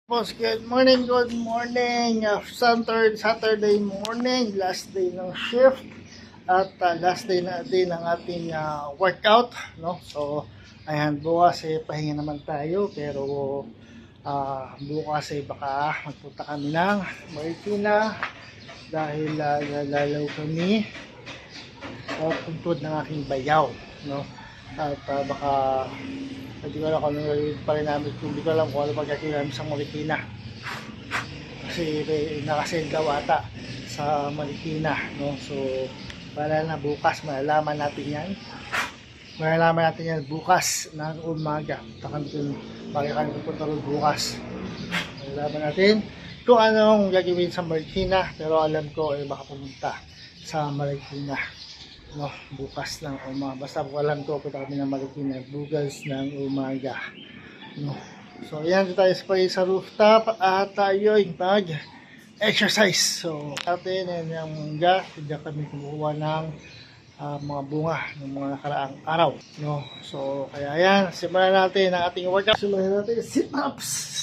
Boss, good morning. Saturday morning, last day ng shift at last day na din ng ating workout, no? So, ayan, bukas pahinga naman tayo pero bukas baka magpunta kami ng Marikina dahil lalaw kami sa tungkod ng aking bayaw, no? At baka hindi ko alam kung ano gagawin pa rin namin, hindi ko alam kung ano magagawin namin sa Marikina kasi nakasend daw ata sa Marikina, no? So para na bukas malalaman natin yan bukas ng umaga. Bakit kami pupunta rin bukas, malalaman natin kung anong gagawin sa Marikina, pero alam ko baka pumunta sa Marikina, no, bukas ng umaga. Basta alam ko punta kami ng Marikina bukas ng umaga, no. So yan, tayo sa rooftop at tayo mag exercise. So natin yung mangga, hindi kami kumukuha ng mga bunga ng mga nakaraang araw, no. So kaya yan, simulan natin ang ating workout. Simulan natin sit ups.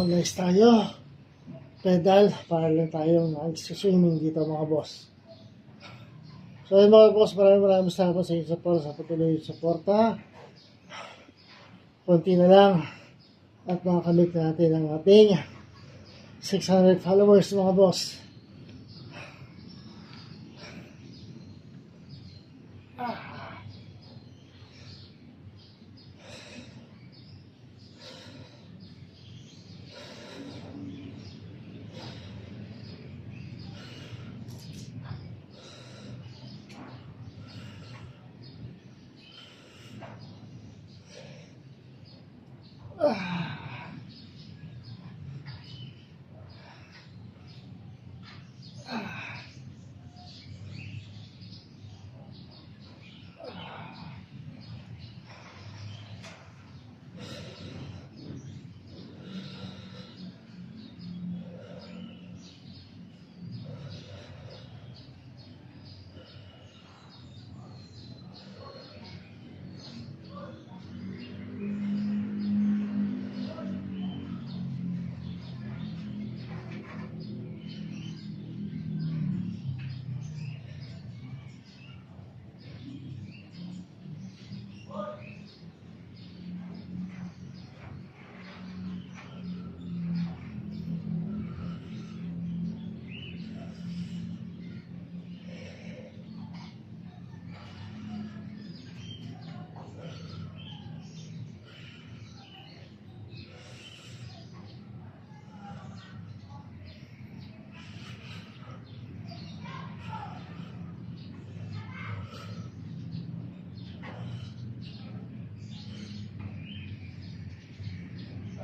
Nice tayo. Pedal para lang tayong nag-swimming dito mga boss. So yun mga boss, maraming salamat sa inyong support, sa patuloy yung suporta. Konti na lang at makakamit natin ang ating 600 followers mga boss.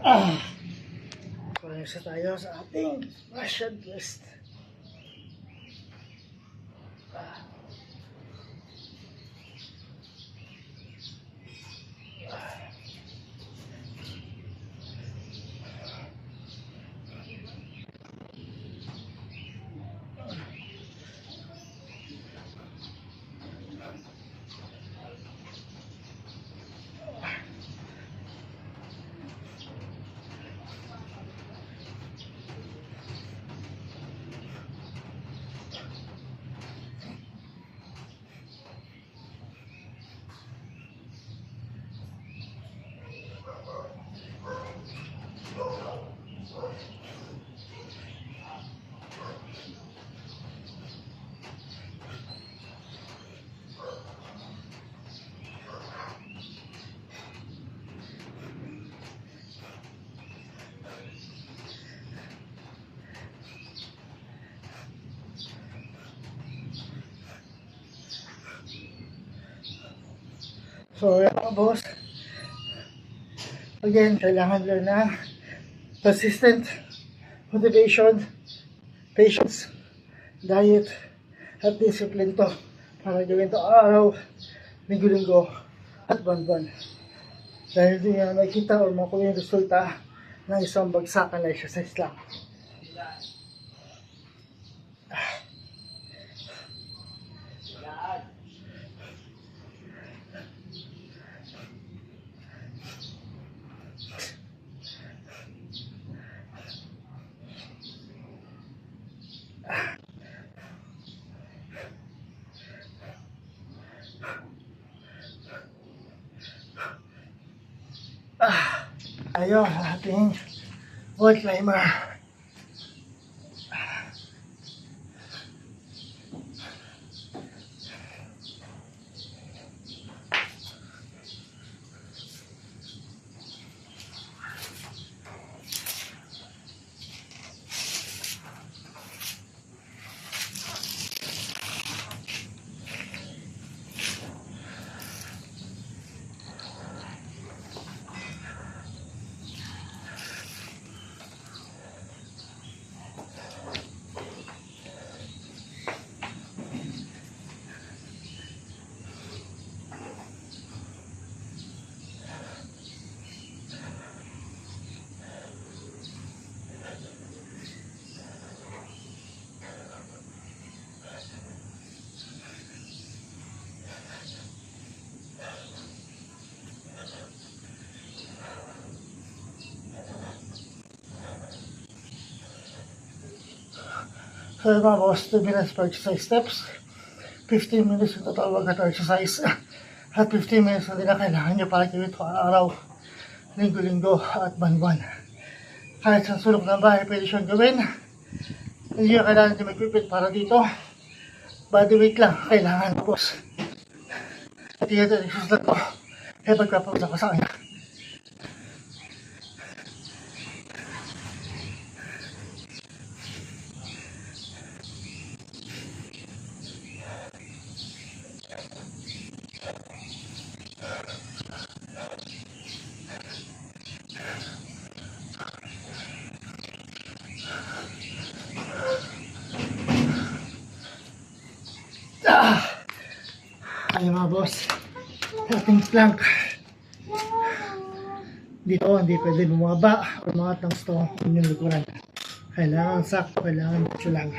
So, isa tayo sa ating Russian twist. So, yan mga boss. Again, kailangan lang na consistent motivation, patience, diet, at discipline to para gawin to araw, linggo-linggo, at buwan-buwan. Dahil din yan makikita o makuha yung resulta ng isang bagsakan na exercise lang. Tayo sa ating wall climber. So mga boss, 2 minutes per exercise steps, 15 minutes yung total workout exercise, at 15 minutes na din na kailangan nyo para gawin ito araw, linggo-linggo at buwan-buwan. Kahit sa sulok ng bahay, pwede siyang gawin. Hindi nyo kailangan nyo mag-equipment para dito. Body weight lang, kailangan boss. At yung exercise lang ko, kaya pagpapawala ko sa kanya. Ayun mga boss, ating plank. Dito hindi pwede bumaba o mga tangs to yung likuran. Kailangan sakto, kailangan dito lang.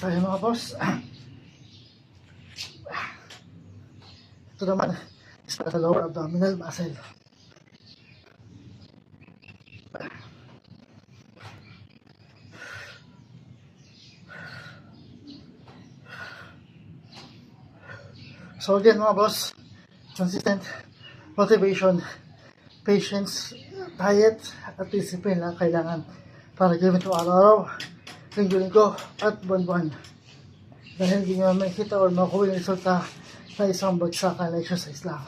Tayo mga boss. Ito naman is para sa lower abdominal muscle. So again mga boss, consistent motivation, patience, diet, at discipline lang kailangan para gawin ito araw-araw, linggo-linggo at buwan-buwan. Dahil hindi nyo makikita or makuha yung resulta na isang bagsakan na exercise lang.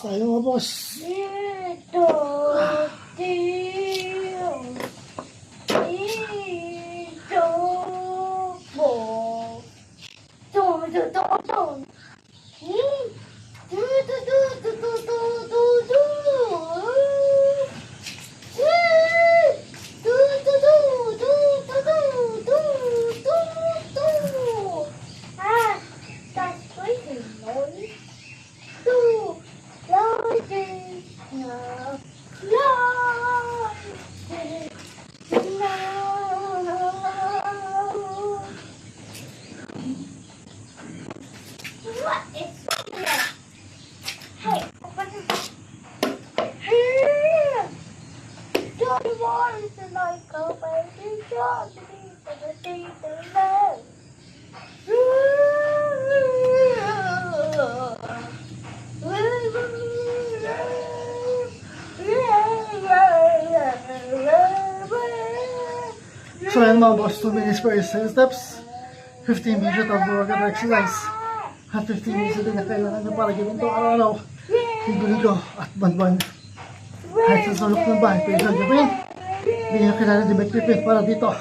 Tayo mga boss. So yan mga boss, 2 minutes per 10 steps, 15 minutes of workout exercise, at 15 minutes din na kailangan nyo para gawin ito araw-araw, linggo-linggo at buwan-buwan. Kahit sa sulok ng bahay, pwede lang gawin. Hindi nyo kailangan di mag-prepare para dito.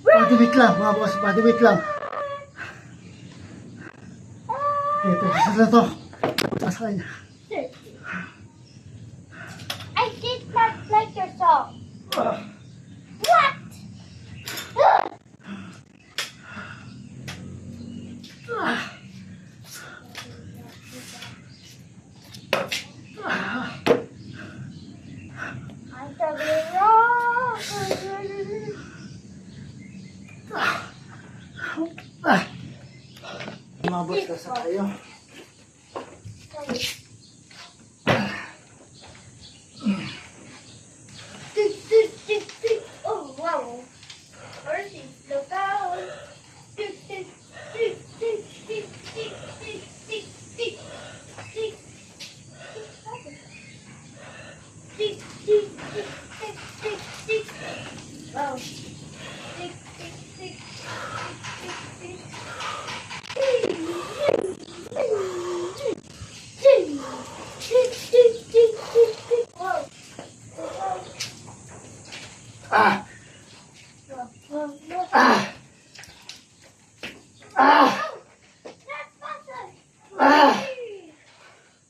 Body weight lang mga boss, body weight lang. Ito, isa na to. Sa kanya. I did not like your song. What? I'm totally wrong. Mga boss, kasa tayo. Oh, wow. Mercy, slow down. Wow. That's faster. Ah!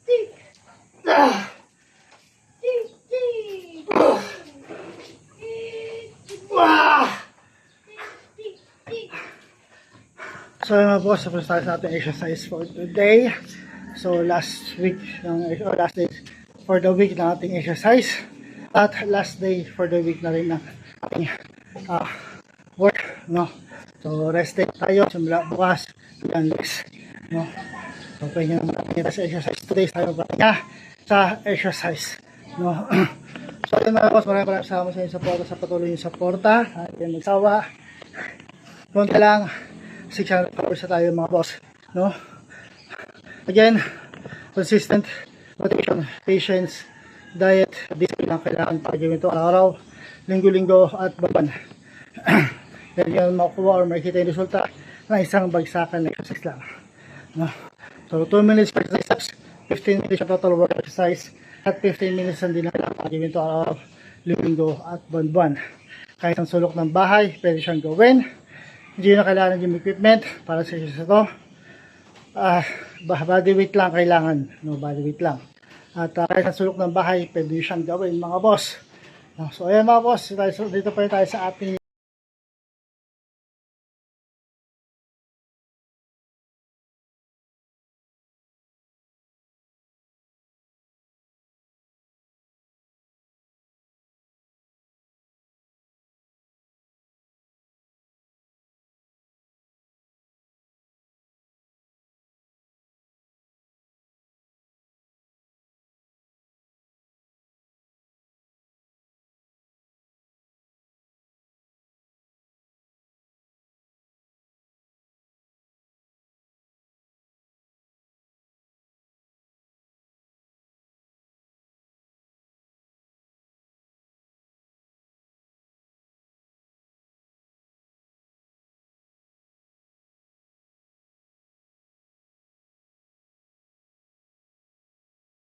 Deep, Ah! deep, deep. Ah! Deep, deep. So yun mga boss, tapos tayo sa ating exercise for today. So last week, last day for the week ng ating exercise. At last day for the week na rin ng ating work, no? So rest day tayo, simula bukas, yan next, no? So pwede naman natin sa exercise today, tayo pahinga sa exercise, no? So yun mga boss, maraming salamat sa inyong suporta, sa patuloy yung suporta, at yung magsawa. Konti lang, 600 hours na tayo mga boss, no? Again, consistent motivation, patience, diet, discipline ang kailangan para gawin ito araw-araw, linggo-linggo at buwan. Then yun makukuha or makikita yung resulta ng isang bagsakan na exercise lang, no? So 2 minutes per exercise, 15 minutes yung total work exercise, at 15 minutes ang din lang para gawin ito araw-araw, linggo at buwan-buwan. Kahit ang sulok ng bahay, pwede siyang gawin. Hindi na kailangan ng gym equipment para sa exercise ito. Body weight lang kailangan, no, body weight lang. At kahit ang sulok ng bahay, pwede siyang gawin mga boss. So ayan mga boss, dito pa rin tayo sa ating